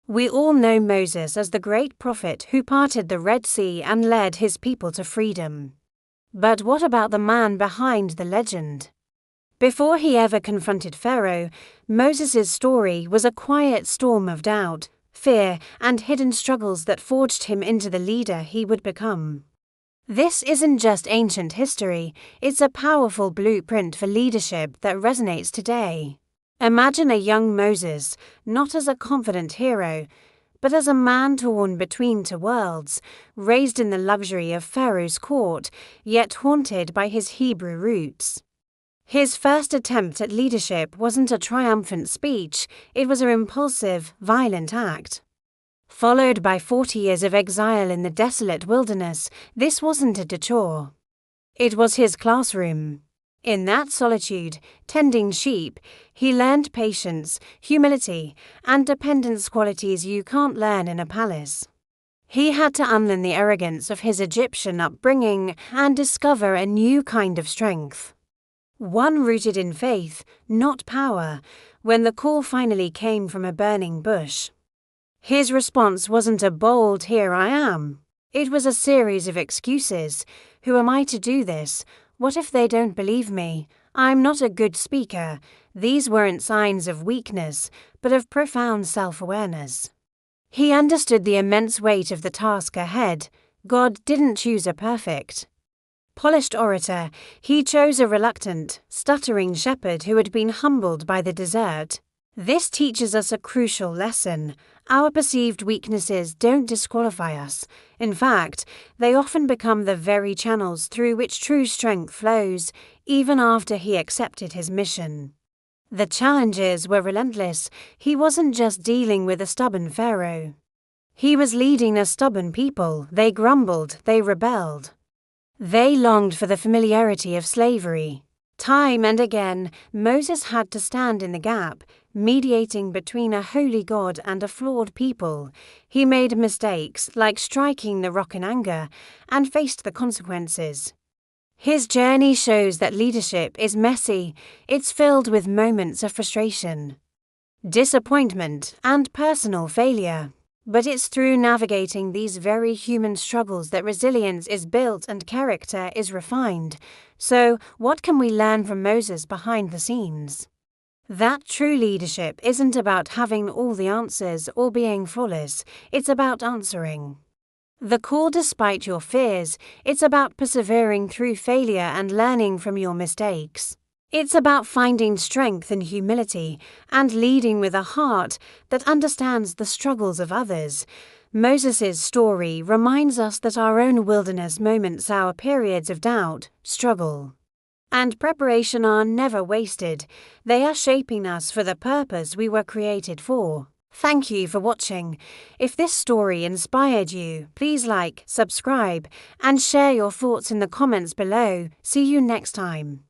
We all know Moses as the great prophet who parted the Red Sea and led his people to freedom. But what about the man behind the legend? Before he ever confronted Pharaoh, Moses' story was a quiet storm of doubt, fear, and hidden struggles that forged him into the leader he would become. This isn't just ancient history, it's a powerful blueprint for leadership that resonates today. Imagine a young Moses, not as a confident hero, but as a man torn between two worlds, raised in the luxury of Pharaoh's court, yet haunted by his Hebrew roots. His first attempt at leadership wasn't a triumphant speech, it was an impulsive, violent act. Followed by 40 years of exile in the desolate wilderness, this wasn't a detour. It was his classroom. In that solitude, tending sheep, he learned patience, humility, and dependence, qualities you can't learn in a palace. He had to unlearn the arrogance of his Egyptian upbringing and discover a new kind of strength. One rooted in faith, not power, when the call finally came from a burning bush. His response wasn't a bold, "Here I am." It was a series of excuses. Who am I to do this? What if they don't believe me? I'm not a good speaker. These weren't signs of weakness, but of profound self-awareness. He understood the immense weight of the task ahead. God didn't choose a perfect, polished orator. He chose a reluctant, stuttering shepherd who had been humbled by the desert. This teaches us a crucial lesson. Our perceived weaknesses don't disqualify us. In fact, they often become the very channels through which true strength flows, even after he accepted his mission. The challenges were relentless. He wasn't just dealing with a stubborn Pharaoh. He was leading a stubborn people. They grumbled, they rebelled. They longed for the familiarity of slavery. Time and again, Moses had to stand in the gap, mediating between a holy God and a flawed people. He made mistakes, like striking the rock in anger, and faced the consequences. His journey shows that leadership is messy. It's filled with moments of frustration, disappointment, and personal failure. But it's through navigating these very human struggles that resilience is built and character is refined. So, what can we learn from Moses behind the scenes? That true leadership isn't about having all the answers or being flawless, it's about answering the call despite your fears. It's about persevering through failure and learning from your mistakes. It's about finding strength in humility and leading with a heart that understands the struggles of others. Moses' story reminds us that our own wilderness moments, our periods of doubt, struggle, and preparation are never wasted. They are shaping us for the purpose we were created for. Thank you for watching. If this story inspired you, please like, subscribe, and share your thoughts in the comments below. See you next time.